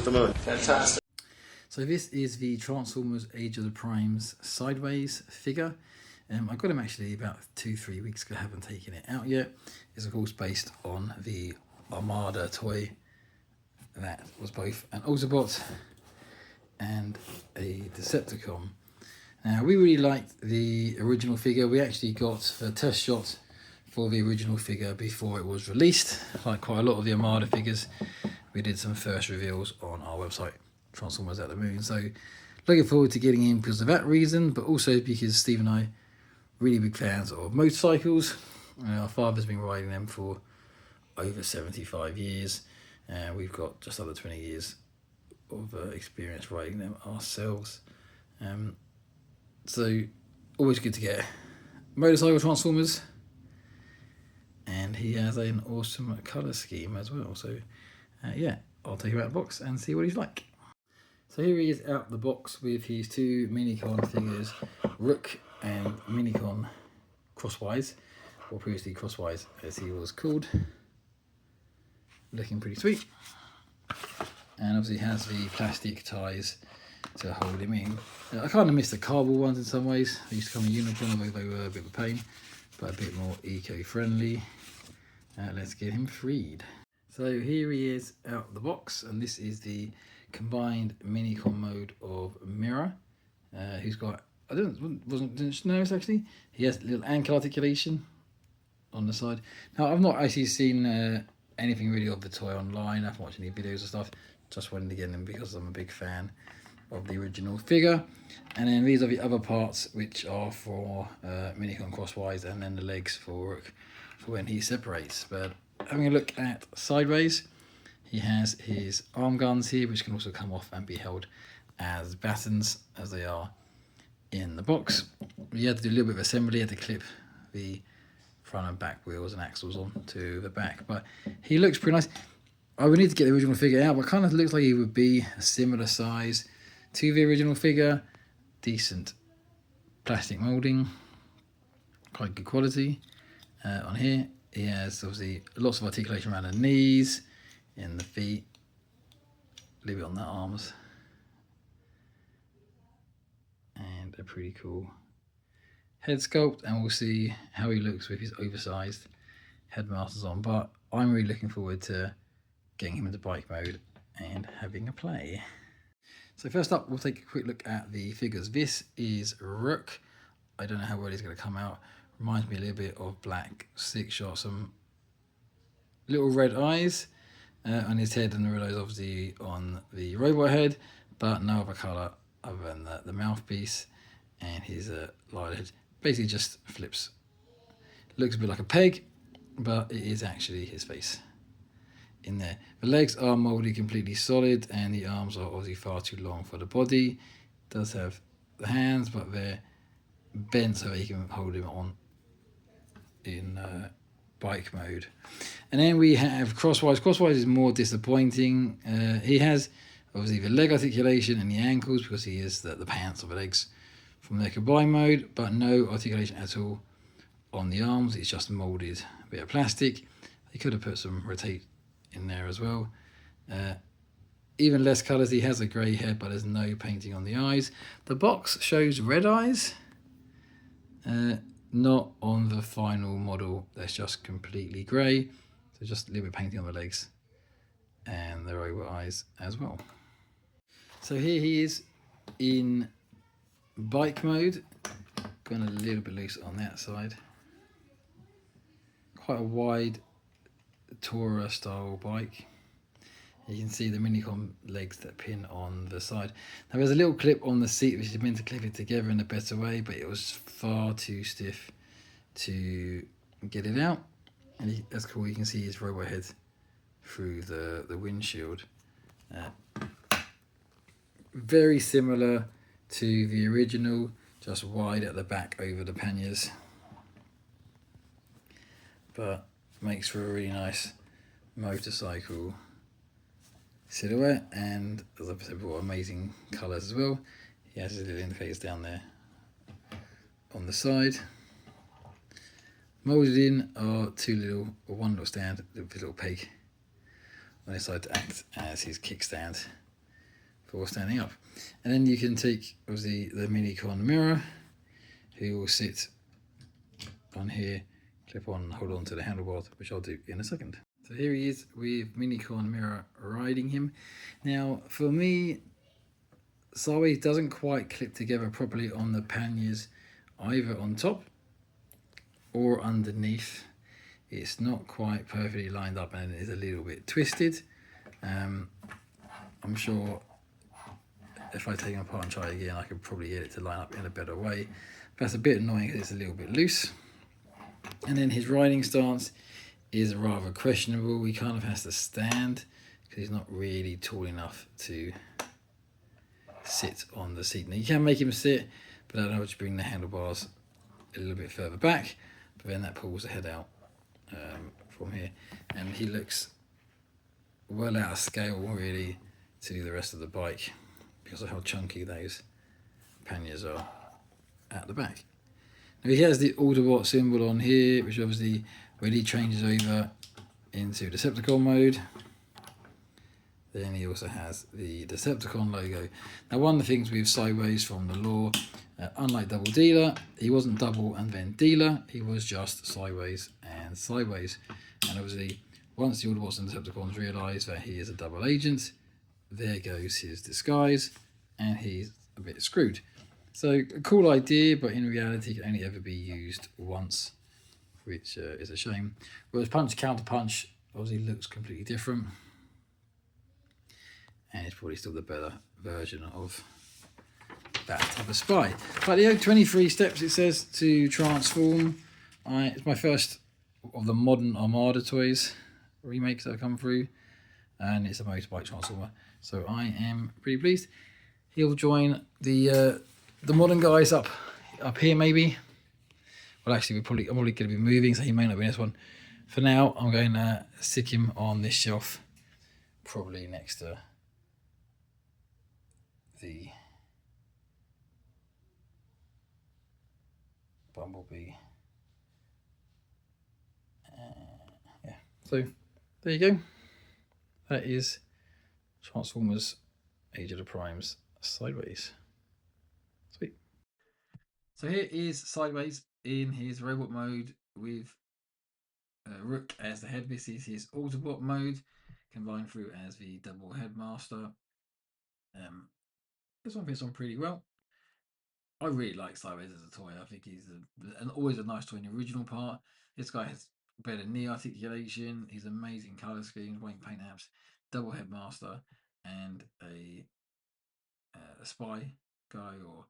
at the moon. Fantastic. So this is the Transformers Age of the Primes sideways figure. I got him actually about 2-3 weeks ago. I haven't taken it out yet. It's of course based on the Armada toy that was both an Autobot and a Decepticon. Now we really liked the original figure. We actually got the test shot for the original figure before it was released. Like quite a lot of the Armada figures, we did some first reveals on our website, Transformers at the Moon. So looking forward to getting in because of that reason, but also because Steve and I really big fans of motorcycles. Our father's been riding them for over 75 years. We've got just under 20 years of experience riding them ourselves. So always good to get motorcycle Transformers. And he has an awesome colour scheme as well. So yeah, I'll take him out of the box and see what he's like. So here he is out the box with his two Minicon figures, Rook and Minicon Crosswise, or previously Crosswise as he was called. Looking pretty sweet. And obviously has the plastic ties to hold him in. I kind of miss the cardboard ones in some ways. They used to come in unicorn, although they were a bit of a pain, but a bit more eco-friendly. Let's get him freed. So here he is out the box, and this is the combined Minicon mode of Mirror, who's got, I didn't notice actually, he has a little ankle articulation on the side. Now I've not actually seen anything really of the toy online. I haven't watched any videos and stuff. Just wanted to get him because I'm a big fan of the original figure. And then these are the other parts which are for Minicon Crosswise, and then the legs for Rook for when he separates. But having a look at sideways, he has his arm guns here, which can also come off and be held as battens as they are in the box. You had to do a little bit of assembly. You had to clip the front and back wheels and axles on to the back, but he looks pretty nice. I would need to get the original figure out, but kind of looks like he would be a similar size to the original figure. Decent plastic moulding, quite good quality. On here he has obviously lots of articulation around the knees, in the feet, a little bit on the arms, and a pretty cool head sculpt. And we'll see how he looks with his oversized headmasters on, but I'm really looking forward to getting him into bike mode and having a play. So first up, we'll take a quick look at the figures. This is Rook. I don't know how well he's going to come out. Reminds me a little bit of Black Six Shot. Some little red eyes on his head, and the red eyes obviously on the robot head, but no other colour other than the mouthpiece and his light head. Basically just flips. Looks a bit like a peg, but it is actually his face in there. The legs are moulded completely solid, and the arms are obviously far too long for the body. Does have the hands, but they're bent so that you can hold him on in bike mode. And then we have Crosswise. Crosswise is more disappointing. He has obviously the leg articulation and the ankles because he is the pants of the legs from their combined mode, but no articulation at all on the arms. It's just moulded a bit of plastic. They could have put some rotate in there as well. Even less colours. He has a grey head, but there's no painting on the eyes. The box shows red eyes, not on the final model. That's just completely grey, so just a little bit of painting on the legs and the robot eyes as well. So here he is in bike mode. Going a little bit loose on that side. Quite a wide Tourer style bike. You can see the Minicon legs that pin on the side. Now there's a little clip on the seat which is meant to clip it together in a better way, but it was far too stiff to get it out. And that's cool, you can see his robot head through the windshield. Very similar to the original, just wide at the back over the panniers, but makes for a really nice motorcycle silhouette. And as I said before, amazing colours as well. He has his little indicators down there on the side. Moulded in are one little stand with a little peg on his side to act as his kickstand for standing up. And then you can take obviously the Micron mirror, who will sit on here, clip on and hold on to the handlebars, which I'll do in a second. So here he is with Micron mirror riding him. Now for me, sideways doesn't quite clip together properly on the panniers, either on top or underneath. It's not quite perfectly lined up and it is a little bit twisted. I'm sure if I take them apart and try it again, I could probably get it to line up in a better way. But that's a bit annoying because it's a little bit loose. And then his riding stance is rather questionable. He kind of has to stand because he's not really tall enough to sit on the seat. Now you can make him sit, but I don't know how to bring the handlebars a little bit further back, but then that pulls the head out from here. And he looks well out of scale really to the rest of the bike because of how chunky those panniers are at the back. Now he has the Autobot symbol on here, which obviously when he changes over into Decepticon mode, then he also has the Decepticon logo. Now one of the things with Sideways from the lore, unlike Double Dealer, he wasn't Double and then Dealer, he was just Sideways and Sideways. And obviously once the Autobots and Decepticons realise that he is a double agent, there goes his disguise and he's a bit screwed. So a cool idea, but in reality can only ever be used once, which is a shame. Whereas Punch Counter Punch obviously looks completely different, and it's probably still the better version of that type of spy. But the 23 steps it says to transform. It's my first of the modern Armada toys remakes that have come through, and it's a motorbike transformer, so I am pretty pleased. He'll join the modern guys up here maybe. Well, actually, I'm probably going to be moving, so he may not be in this one. For now, I'm going to stick him on this shelf, probably next to the Bumblebee. Yeah, so there you go. That is Transformers Age of the Primes Sideways. Sweet. So here is Sideways in his robot mode with Rook as the head. This is his Autobot mode, combined through as the double headmaster. This one fits on pretty well. I really like Sideways as a toy. I think he's always a nice toy in the original part. This guy has better knee articulation. He's amazing colour schemes, weight paint apps, double headmaster, and a spy guy, or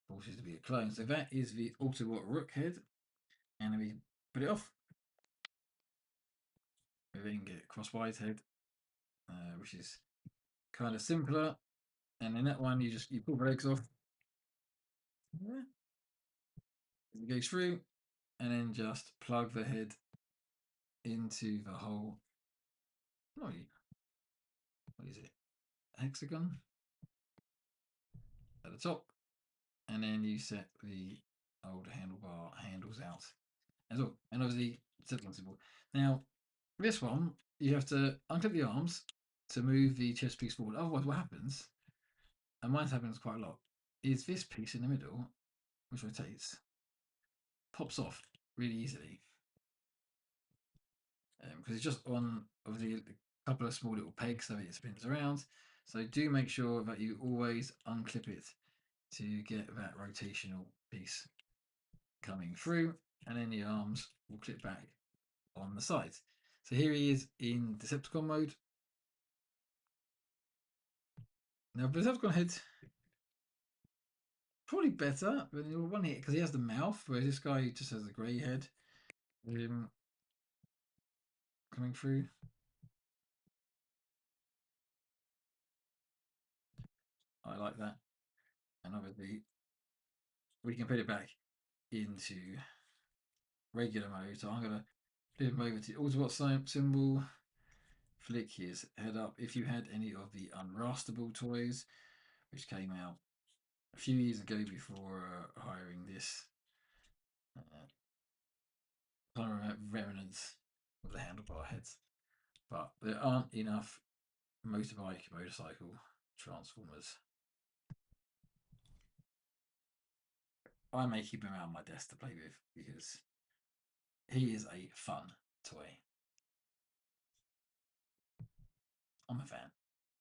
forces to be a clone. So that is the Autobot Rook head, and we put it off. We then get Crosswise head, which is kind of simpler. And in that one, you pull the legs off. Yeah. It goes through, and then just plug the head into the hole. What is it? Hexagon at the top, and then you set the old handlebar handles out as well. And obviously, settling symbol. Now, this one you have to unclip the arms to move the chest piece forward. Otherwise, what happens, and mine happens quite a lot, is this piece in the middle, which rotates, pops off really easily. Because it's just on obviously a couple of small little pegs so it spins around. So do make sure that you always unclip it to get that rotational piece coming through, and then the arms will clip back on the sides. So here he is in Decepticon mode. Now Decepticon head probably better than the one here because he has the mouth, whereas this guy just has a grey head coming through. I like that. And obviously we can put it back into regular mode. So I'm going to flip him over to the Autobot symbol, flick his head up. If you had any of the Unrastable toys, which came out a few years ago before hiring this, kind of remnants of the handlebar heads, but there aren't enough motorbike, motorcycle Transformers. I may keep him around my desk to play with because he is a fun toy. I'm a fan.